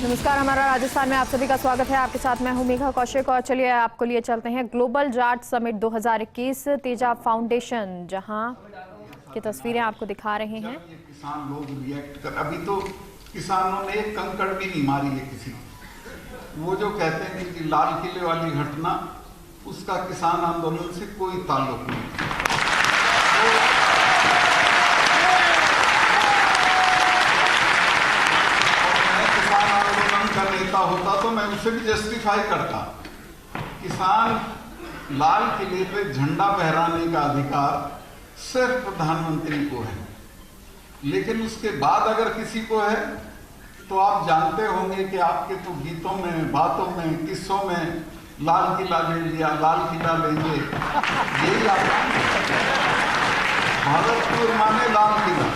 नमस्कार, हमारा राजस्थान में आप सभी का स्वागत है। आपके साथ मैं हूं मेघा कौशिक और चलिए आपको लिए चलते हैं global Jat summit 2021 Teja foundation, जहां की तस्वीरें आपको दिखा रहे हैं। ये किसान लोग रिएक्ट कर, अभी तो किसानों ने एक कंकड़ भी नहीं मारी है किसी। वो जो कहते हैं कि लाल किले वाली घटना, उसका किसान आंदोलन से कोई ताल्लुक नहीं। का नेता होता तो मैं उसे भी जस्टिफाई करता। किसान लाल किले पे झंडा फहराने का अधिकार सिर्फ प्रधानमंत्री को है, लेकिन उसके बाद अगर किसी को है तो आप जानते होंगे कि आपके तो गीतों में, बातों में, किस्सों में लाल किला ले लिया, लाल किला लेंगे, यही भारतपुर माने लाल किला।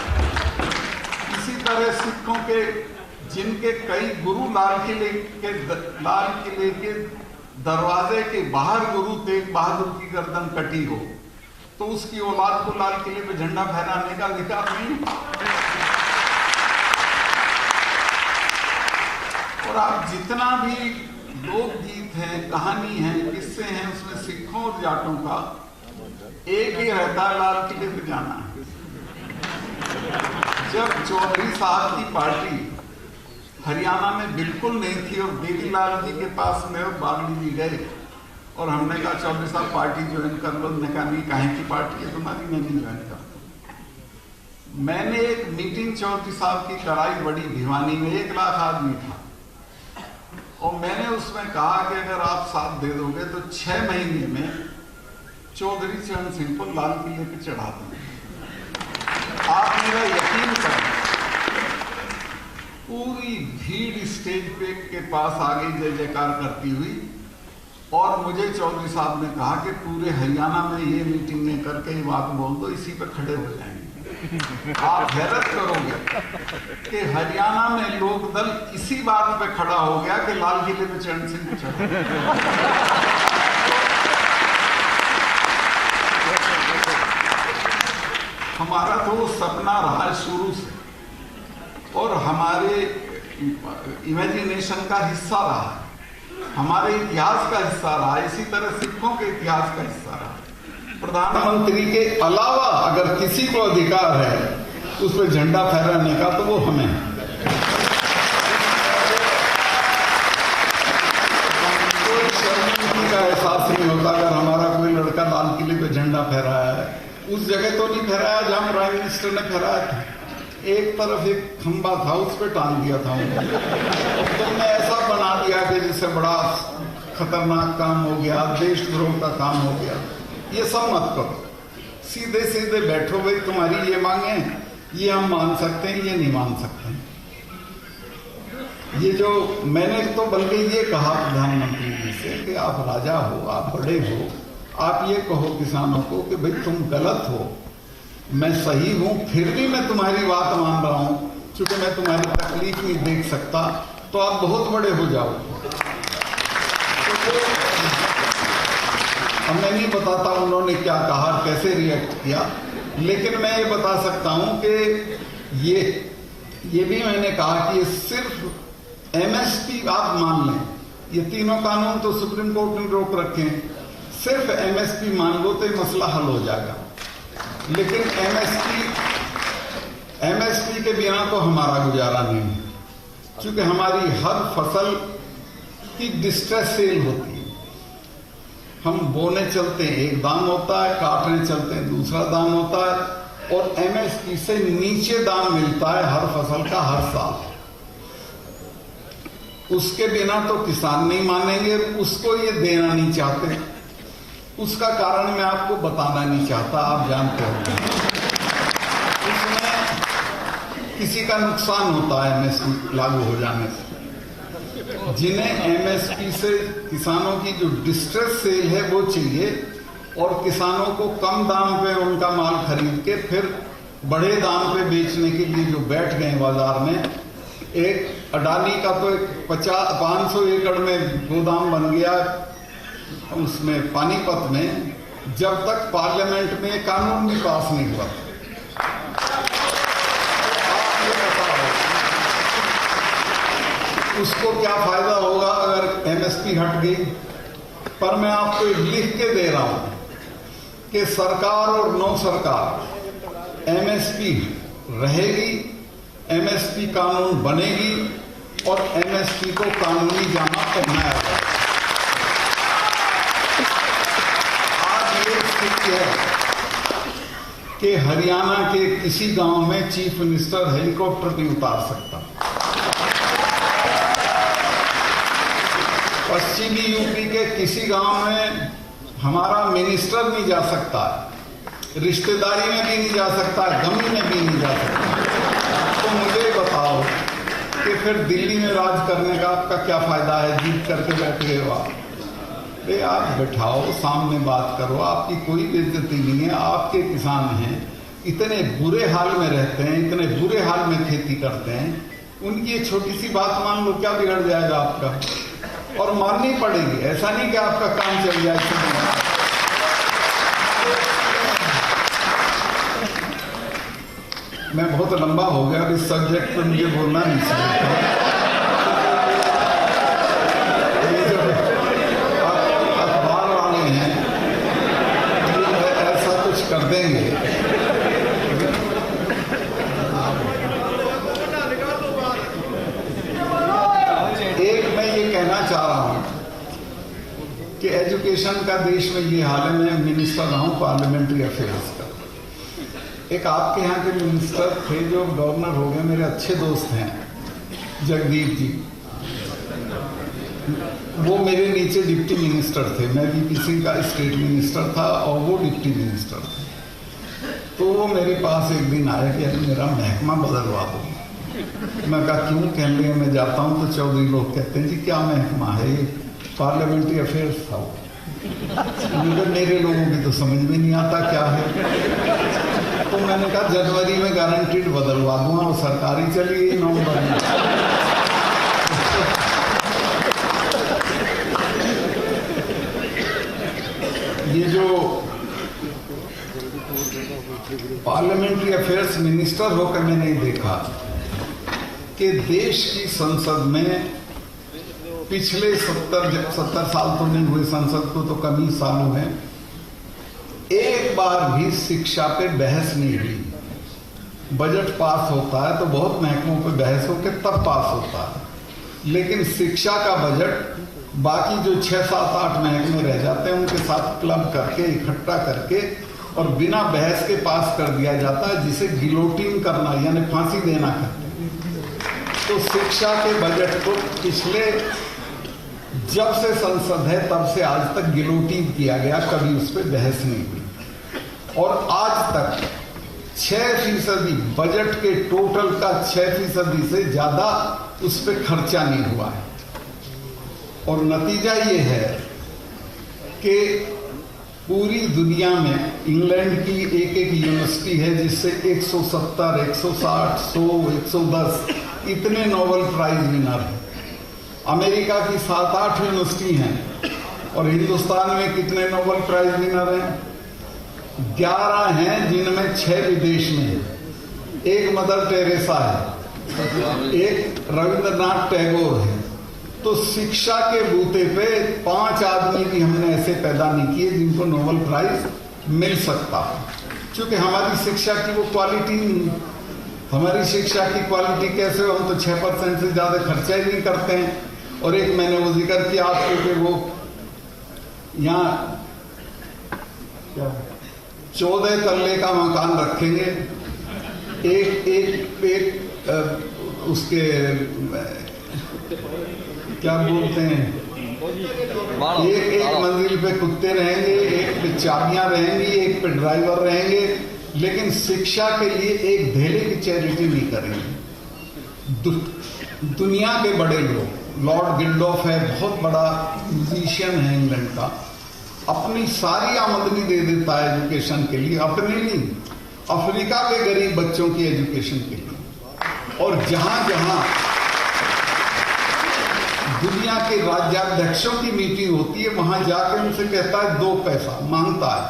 इसी तरह सिखों के जिनके कई गुरु लाल किले के दरवाजे के बाहर गुरु तेग बहादुर की गर्दन कटी हो तो उसकी औलाद को लाल किले पे झंडा फहराने का अधिकार नहीं। और आप जितना भी लोकगीत है, कहानी है, किस्से हैं, उसमें सिखों और जाटों का एक ही रहता है, लाल किले पे जाना है। जब चौधरी साहब की पार्टी हरियाणा में बिल्कुल नहीं थी और देवीलाल जी के पास में और बागड़ी जी गए और हमने कहा चौधरी साहब पार्टी ज्वाइन कर लो। ने कहा नहीं, काहे की पार्टी है तुम्हारी, मैं नहीं ज्वाइन करता। मैंने एक मीटिंग चौधरी साहब की कराई बड़ी भिवानी में, 1 लाख आदमी था, और मैंने उसमें कहा कि अगर आप साथ दे दोगे तो 6 महीने में चौधरी चरण सिंह को लाल किले पे चढ़ा देंगे। आप मेरा यकीन करें, पूरी भीड़ स्टेज पे के पास आ गई जय जयकार करती हुई, और मुझे चौधरी साहब ने कहा कि पूरे हरियाणा में ये मीटिंगें करके ये बात बोल दो, इसी पे खड़े हो जाएंगे। आप हैरत करोगे कि हरियाणा में लोक दल इसी बात पे खड़ा हो गया कि लाल किले पे चरण सिंह को चढ़ा। हमारा तो वो सपना रहा शुरू से और हमारे इमेजिनेशन का हिस्सा रहा है, हमारे इतिहास का हिस्सा रहा, इसी तरह सिखों के इतिहास का हिस्सा रहा। प्रधानमंत्री के अलावा अगर किसी को अधिकार है उस पर झंडा फहराने का तो वो हमें है। कोई शर्मिंदगी का एहसास नहीं होता अगर हमारा कोई लड़का लाल किले पे झंडा फहराया है। उस जगह तो नहीं फहराया जहां प्राइम मिनिस्टर ने फहराया था। एक तरफ एक खंबा था, उस पे टांग दिया था तुमने, ऐसा बना दिया कि जिससे बड़ा खतरनाक काम हो गया, देशद्रोह का काम हो गया। ये सब मत करो, सीधे सीधे बैठो, भाई तुम्हारी ये मांगे, ये हम मान सकते हैं, ये नहीं मान सकते। ये जो मैंने तो बल्कि ये कहा प्रधानमंत्री जी से कि आप राजा हो, आप बड़े हो, आप ये कहो किसानों को कि भाई तुम गलत हो, मैं सही हूं, फिर भी मैं तुम्हारी बात मान रहा हूं, क्योंकि मैं तुम्हारी तकलीफ नहीं देख सकता, तो आप बहुत बड़े हो जाओ। अब मैं नहीं बताता उन्होंने क्या कहा, कैसे रिएक्ट किया, लेकिन मैं ये बता सकता हूं कि ये भी मैंने कहा कि ये सिर्फ एमएसपी आप मान लें, ये तीनों कानून तो सुप्रीम कोर्ट ने रोक रखे हैं, सिर्फ एमएसपी मान लो तो ये मसला हल हो जाएगा। लेकिन एमएसपी के बिना तो हमारा गुजारा नहीं है, क्योंकि हमारी हर फसल की डिस्ट्रेस सेल होती है। हम बोने चलते हैं एक दाम होता है, काटने चलते हैं दूसरा दाम होता है, और एमएसपी से नीचे दाम मिलता है हर फसल का हर साल। उसके बिना तो किसान नहीं मानेंगे, उसको ये देना नहीं चाहते। उसका कारण मैं आपको बताना नहीं चाहता, आप जानते हो। उसमें किसी का नुकसान होता है एमएसपी लागू हो जाने से। जिन्हें एमएसपी से किसानों की जो डिस्ट्रेस सेल है वो चाहिए, और किसानों को कम दाम पे उनका माल खरीद के फिर बड़े दाम पे बेचने के लिए जो बैठ गए बाजार में। एक अडानी का तो 500 एकड़ में गोदाम बन गया उसमें पानीपत में, जब तक पार्लियामेंट में कानून भी पास नहीं हुआ। उसको क्या फायदा होगा अगर एमएसपी हट गई। पर मैं आपको लिख के दे रहा हूं कि सरकार और नो सरकार एमएसपी रहेगी, एमएसपी कानून बनेगी और एमएसपी को कानूनी जामा पहनाया जाएगा। आज ये स्थिति है कि हरियाणा के किसी गांव में चीफ मिनिस्टर हेलीकॉप्टर नहीं उतार सकता, पश्चिमी यूपी के किसी गांव में हमारा मिनिस्टर नहीं जा सकता, रिश्तेदारी में भी नहीं जा सकता, गमी में भी नहीं जा सकता। तो मुझे बताओ कि फिर दिल्ली में राज करने का आपका क्या फायदा है? जीत करके बैठ गए हो आप बैठाओ, सामने बात करो, आपकी कोई बेइज्जती नहीं है। आपके किसान हैं, इतने बुरे हाल में रहते हैं, इतने बुरे हाल में खेती करते हैं, उनकी एक छोटी सी बात मान लो, क्या बिगड़ जाएगा आपका? और माननी पड़ेगी, ऐसा नहीं कि आपका काम चल जाए। मैं बहुत लंबा हो गया, इस सब्जेक्ट पर मुझे बोलना नहीं चाहिए। ये जो अखबार वाले हैं ये ऐसा कुछ कर देंगे। एक मैं ये कहना चाह रहा हूं कि एजुकेशन का देश में ये हाल है। मैं मिनिस्टर रहा हूं पार्लियामेंट्री अफेयर्स का। एक आपके यहाँ के मिनिस्टर थे जो गवर्नर हो गए, मेरे अच्छे दोस्त हैं, जगदीप जी। वो मेरे नीचे डिप्टी मिनिस्टर थे, मैं बीपीसी का स्टेट मिनिस्टर था और वो डिप्टी मिनिस्टर थे। तो वो मेरे पास एक दिन आया कि अरे मेरा महकमा बदलवा दो। मैं कहा क्यों? कह रहे मैं जाता हूँ तो चौधरी लोग कहते हैं जी क्या महकमा है ये? पार्लियामेंट्री अफेयर्स था वो। मेरे लोगों की तो समझ में नहीं आता क्या है। तो मैंने कहा जनवरी में गारंटीड बदलवा दूंगा, वो सरकारी चली गई नवंबर में। ये जो पार्लियामेंट्री अफेयर्स मिनिस्टर होकर मैंने देखा कि देश की संसद में पिछले 70 साल तो नहीं हुए, संसद को तो कम ही साल हुए, एक बार भी शिक्षा पे बहस नहीं हुई। बजट पास होता है तो बहुत महकमों पे बहस होकर तब पास होता है, लेकिन शिक्षा का बजट बाकी जो 6, 7, 8 महकमे रह जाते हैं उनके साथ क्लब करके इकट्ठा करके और बिना बहस के पास कर दिया जाता है, जिसे गिलोटिन करना यानी फांसी देना कहते हैं। तो शिक्षा के बजट को पिछले जब से संसद है तब से आज तक गिलोटिन किया गया, कभी उस पर बहस नहीं हुई। और आज तक 6% बजट के टोटल का 6% से ज्यादा उस पर खर्चा नहीं हुआ है। और नतीजा ये है कि पूरी दुनिया में इंग्लैंड की एक यूनिवर्सिटी है जिससे 170, 160, 100, 110 इतने नोबेल प्राइज विनर हैं। अमेरिका की 7-8 यूनिवर्सिटी हैं और हिंदुस्तान में कितने नोबेल प्राइज विनर हैं? 11 हैं, जिनमें 6 विदेश में हैं। एक मदर टेरेसा है, एक रविंद्रनाथ टैगोर है। तो शिक्षा के बूते पे 5 आदमी भी हमने ऐसे पैदा नहीं किए जिनको नोबेल प्राइज मिल सकता, क्योंकि हमारी शिक्षा की वो क्वालिटी नहीं। हमारी शिक्षा की क्वालिटी कैसे हो? हम तो 6% से ज्यादा खर्चा ही नहीं करते हैं। और एक मैंने वो जिक्र किया आपको कि वो यहाँ 14 तल्ले का मकान रखेंगे, एक उसके क्या बोलते हैं, एक मंजिल पे कुत्ते रहेंगे, एक पे चाबियां रहेंगी, एक पे ड्राइवर रहेंगे, लेकिन शिक्षा के लिए एक धेले की चैरिटी नहीं करेंगे। दुनिया के बड़े लोग, लॉर्ड गिल्डॉफ है, बहुत बड़ा म्यूजिशियन है इंग्लैंड का, अपनी सारी आमदनी दे देता है एजुकेशन के लिए, अपनी नहीं, अफ्रीका के गरीब बच्चों की एजुकेशन के लिए। और जहां जहां दुनिया के राज्याध्यक्षों की मीटिंग होती है वहां जाकर उनसे कहता है 2 पैसा मांगता है।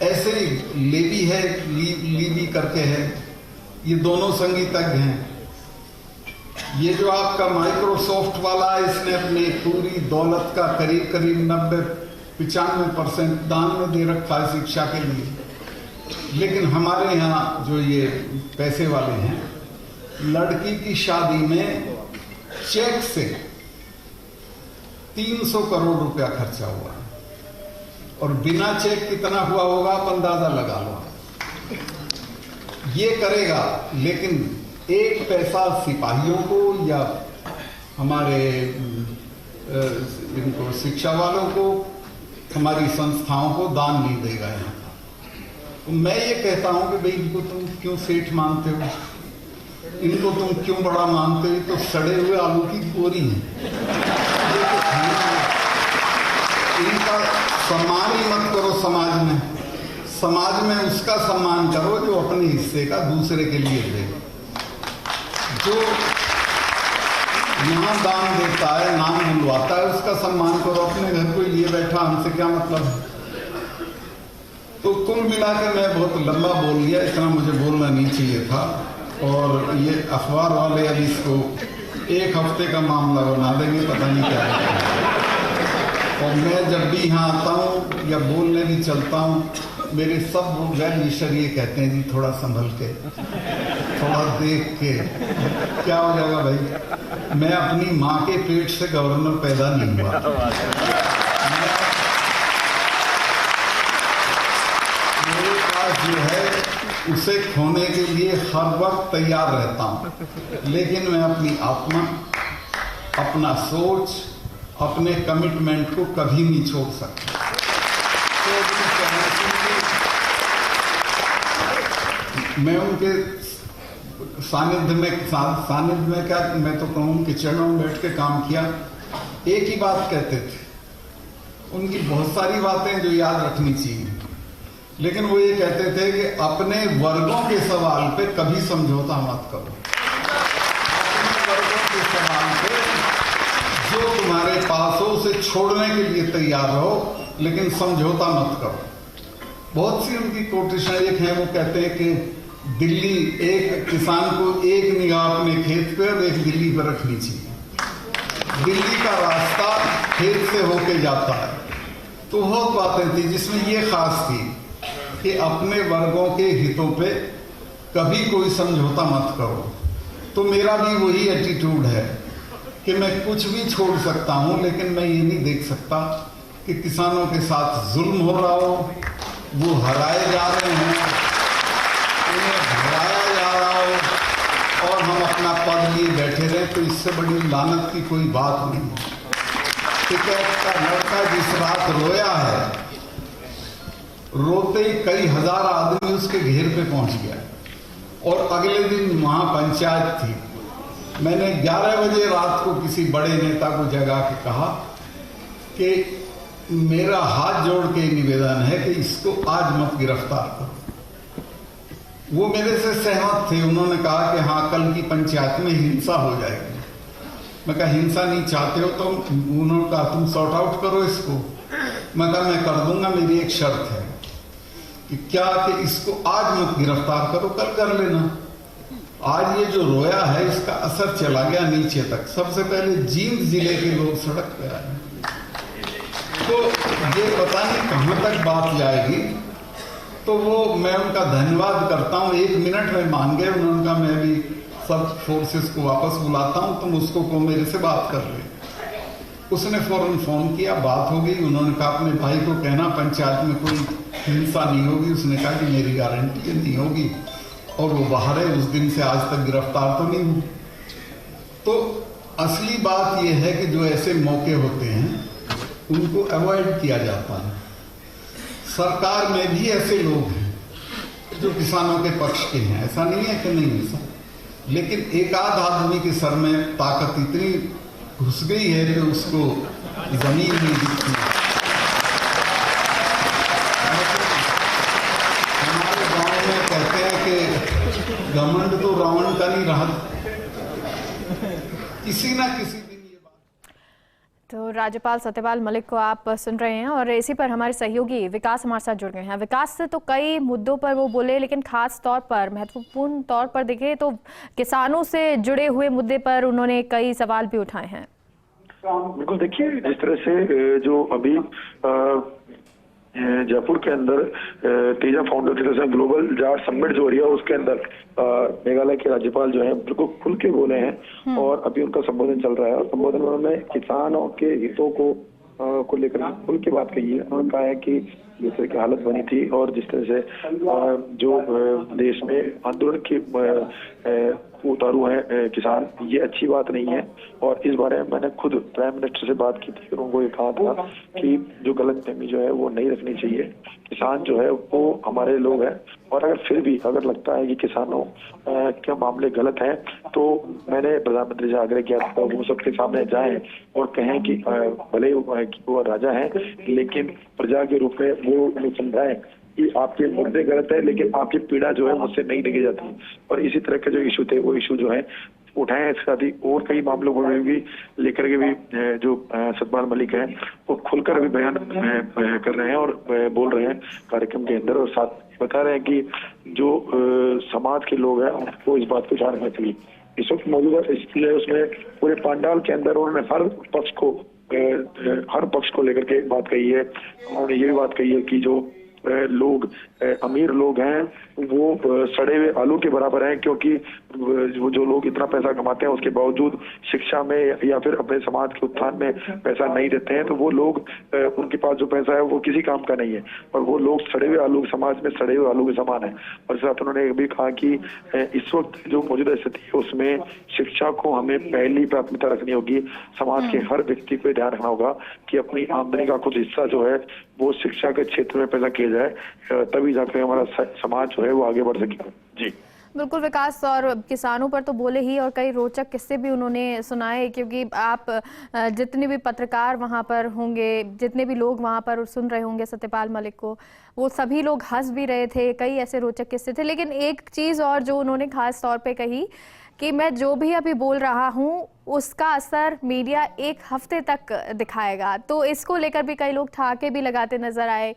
ऐसे ही लेवी है, लीवी करके है, ये दोनों संगीतज्ञ हैं। ये जो आपका माइक्रोसॉफ्ट वाला है, इसने अपनी पूरी दौलत का करीब 90-95% दान में दे रखा है शिक्षा के लिए। लेकिन हमारे यहाँ जो ये पैसे वाले हैं, लड़की की शादी में चेक से 300 करोड़ रुपया खर्चा हुआ, और बिना चेक कितना हुआ होगा आप अंदाजा लगा लो। ये करेगा, लेकिन एक पैसा सिपाहियों को या हमारे इनको शिक्षा वालों को, हमारी संस्थाओं को दान नहीं देगा यहाँ। तो मैं ये कहता हूं कि भाई इनको तुम क्यों सेठ मानते हो, इनको तुम क्यों बड़ा मानते हो? तो सड़े हुए आलू की बोरी है। इनका सम्मान ही मत करो समाज में। समाज में उसका सम्मान करो जो अपने हिस्से का दूसरे के लिए दे। जो यहाँ दान देता है, नाम बुलवाता है, उसका सम्मान करो। अपने घर कोई लिए बैठा, हमसे क्या मतलब है? तो कुल मिलाकर मैं बहुत लंबा बोल गया, इतना मुझे बोलना नहीं चाहिए था। और ये अखबार वाले अब इसको 1 हफ्ते का मामला बना देंगे, पता नहीं क्या है। और मैं जब भी यहाँ आता हूँ या बोलने भी चलता हूँ, मेरे सब गैर मिशर ये कहते हैं जी थोड़ा संभल के, थोड़ा देख के। क्या हो जाएगा भाई? मैं अपनी माँ के पेट से गवर्नर पैदा नहीं हुआ। मेरे पास जो है उसे खोने के लिए हर वक्त तैयार रहता हूँ, लेकिन मैं अपनी आत्मा, अपना सोच, अपने कमिटमेंट को कभी नहीं छोड़ सकता। मैं उनके सानिध्य में क्या, मैं तो कहूँ कि चरणों में बैठ के काम किया। एक ही बात कहते थे, उनकी बहुत सारी बातें जो याद रखनी चाहिए, लेकिन वो ये कहते थे कि अपने वर्गों के सवाल पे कभी समझौता मत करो। अपने वर्गों के सवाल पे जो तुम्हारे पास हो उसे छोड़ने के लिए तैयार रहो, लेकिन समझौता मत करो। बहुत सी उनकी कोशिशें एक हैं, वो कहते हैं कि दिल्ली, एक किसान को एक निगाह अपने खेत पे और एक दिल्ली पर रखनी चाहिए। दिल्ली का रास्ता खेत से होके जाता है। तो बहुत बातें थी जिसमें ये खास थी कि अपने वर्गों के हितों पे कभी कोई समझौता मत करो। तो मेरा भी वही एटीट्यूड है कि मैं कुछ भी छोड़ सकता हूं, लेकिन मैं ये नहीं देख सकता कि किसानों के साथ जुल्म हो रहा हो, वो हराए जा रहे हैं, उन्हें भगाया जा रहा हो, और हम अपना पद लिए बैठे रहे। तो इससे बड़ी लानत की कोई बात नहीं। टिकैत का लड़का जिस रात रोया है, रोते ही कई हजार आदमी उसके घेर पे पहुंच गया, और अगले दिन वहां पंचायत थी। मैंने 11 बजे रात को किसी बड़े नेता को जगा के कहा कि मेरा हाथ जोड़ के निवेदन है कि इसको आज मत गिरफ्तार करो। वो मेरे से सहमत थे। उन्होंने कहा कि हाँ, कल की पंचायत में हिंसा हो जाएगी। मैं कहा हिंसा नहीं चाहते हो तो? उन्होंने कहा तुम सॉर्ट आउट करो इसको। मैं कहा मैं कर दूंगा, मेरी एक शर्त है कि क्या कि इसको आज मत गिरफ्तार करो, कल कर लेना। आज ये जो रोया है इसका असर चला गया नीचे तक। सबसे पहले जींद जिले के लोग सड़क पे आए। तो ये पता नहीं कहां तक बात जाएगी। तो वो मैं उनका धन्यवाद करता हूं। 1 मिनट में मान गए। उन्होंने कहा मैं भी सब फोर्सेस को वापस बुलाता हूं, तुम उसको को मेरे से बात कर ले। उसने फौरन फोन किया, बात हो गई। उन्होंने कहा अपने भाई को कहना पंचायत में कोई हिंसा नहीं होगी। उसने कहा कि मेरी गारंटी नहीं होगी। और वो बाहर है, उस दिन से आज तक गिरफ्तार तो नहीं हुई। तो असली बात यह है कि जो ऐसे मौके होते हैं उनको अवॉइड किया जाता है। सरकार में भी ऐसे लोग हैं जो किसानों के पक्ष के हैं, ऐसा नहीं है कि नहीं ऐसा, लेकिन एक आध आदमी के सर में ताकत इतनी घुस गई है कि उसको जमीन नहीं दिखती। हमारे गांव में कहते हैं कि घमंड तो रावण का नहीं रहा, किसी ना किसी तो राज्यपाल सत्यपाल मलिक को आप सुन रहे हैं और इसी पर हमारे सहयोगी विकास हमारे साथ जुड़ गए हैं। विकास से तो कई मुद्दों पर वो बोले, लेकिन खास तौर पर महत्वपूर्ण तौर पर देखें तो किसानों से जुड़े हुए मुद्दे पर उन्होंने कई सवाल भी उठाए हैं। बिल्कुल, देखिए जिस तरह से जो अभी जयपुर के अंदर तेजा फाउंडेशन से ग्लोबल जाट समिट जो हो रही है उसके अंदर मेघालय के राज्यपाल जो है बिल्कुल खुल के बोले हैं और अभी उनका संबोधन चल रहा है और संबोधन में उन्होंने किसानों के हितों को लेकर खुल के बात कही है। उन्होंने कहा है कि जिस तरह की हालत बनी थी और जिस तरह से जो देश में आंदोलन के उतारू है किसान, ये अच्छी बात नहीं है और इस बारे में मैंने खुद प्राइम मिनिस्टर से बात की थी और उनको ये कहा था कि जो गलतफहमी जो है वो नहीं रखनी चाहिए। किसान जो है वो हमारे लोग हैं और अगर फिर भी अगर लगता है कि किसानों के मामले गलत हैं तो मैंने प्रधानमंत्री से आग्रह किया था वो सबके सामने जाएं और कहें कि भले वो राजा हैं लेकिन प्रजा के रूप में वो उन्हें समझाएं कि आपके मुद्दे गलत है लेकिन आपकी पीड़ा जो है मुझसे नहीं देखी जाती। और इसी तरह के जो इशू थे वो इशू जो है उठाए हैं। इसके साथ ही और कई मामलों को भी लेकर के भी जो सतपाल मलिक हैं वो खुलकर भी बयान कर रहे हैं और बोल रहे हैं कार्यक्रम के अंदर और साथ बता रहे हैं कि जो समाज के लोग हैं वो इस बात को ध्यान रखना चाहिए। इस वक्त मौजूदा स्थिति है उसमें पूरे पंडाल के अंदर उन्होंने हर पक्ष को लेकर के बात कही है। उन्होंने ये भी बात कही है कि जो लोग अमीर लोग हैं वो सड़े हुए आलू के बराबर हैं क्योंकि वो जो लोग इतना पैसा कमाते हैं उसके बावजूद शिक्षा में या फिर अपने समाज के उत्थान में पैसा नहीं देते हैं तो वो लोग उनके पास जो पैसा है वो किसी काम का नहीं है और वो लोग सड़े हुए आलू समाज में सड़े हुए आलू के समान है। और साथ उन्होंने ये भी कहा कि इस वक्त जो मौजूदा स्थिति है उसमें शिक्षा को हमें पहली प्राथमिकता रखनी होगी। समाज के हर व्यक्ति को ध्यान रखना होगा कि अपनी आमदनी का कुछ हिस्सा जो है वो शिक्षा के क्षेत्र में पैसा किया जाए, तभी जाकर हमारा समाज जो है वो आगे बढ़ सकेगा। जी बिल्कुल विकास, और किसानों पर तो बोले ही और कई रोचक किस्से भी उन्होंने सुनाए क्योंकि आप जितने भी पत्रकार वहां पर होंगे, जितने भी लोग वहां पर सुन रहे होंगे सत्यपाल मलिक को, वो सभी लोग हंस भी रहे थे। कई ऐसे रोचक किस्से थे, लेकिन एक चीज़ और जो उन्होंने खास तौर पे कही कि मैं जो भी अभी बोल रहा हूँ उसका असर मीडिया एक हफ्ते तक दिखाएगा। तो इसको लेकर भी कई लोग ठहाके भी लगाते नजर आए।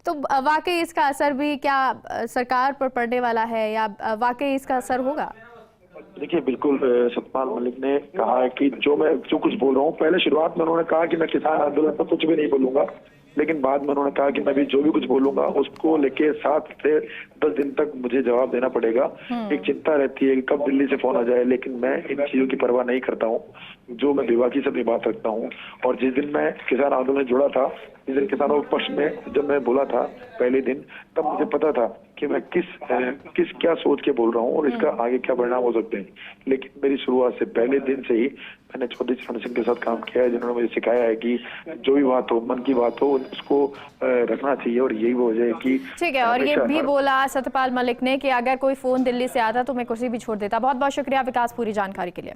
तो वाकई इसका असर भी क्या सरकार पर पड़ने वाला है या वाकई इसका असर होगा? देखिए बिल्कुल, सतपाल मलिक ने कहा है कि जो कुछ बोल रहा हूँ, पहले शुरुआत में उन्होंने कहा कि मैं किसान आंदोलन पर कुछ भी नहीं बोलूंगा, लेकिन बाद में उन्होंने कहा कि मैं भी जो भी कुछ बोलूंगा उसको लेके 7 से 10 दिन तक मुझे जवाब देना पड़ेगा। एक चिंता रहती है कि कब दिल्ली से फोन आ जाए, लेकिन मैं इन चीजों की परवाह नहीं करता हूँ। जो मैं बेबाकी से अपनी बात रखता हूँ और जिस दिन मैं किसान आंदोलन जुड़ा था, जिस दिन किसानों के पक्ष में जब मैं बोला था पहले दिन, तब मुझे पता था कि मैं किस क्या सोच के बोल रहा हूँ और इसका आगे क्या परिणाम हो सकते हैं। लेकिन मेरी शुरुआत से पहले दिन से ही मैंने चौधरी चरण सिंह के साथ काम किया है, जिन्होंने मुझे सिखाया है कि जो भी बात हो, मन की बात हो, उसको रखना चाहिए और यही वजह है कि ठीक है। और ये भी बोला सत्यपाल मलिक ने कि अगर कोई फोन दिल्ली से आता तो मैं कुर्सी भी छोड़ देता। बहुत बहुत शुक्रिया विकास पूरी जानकारी के लिए।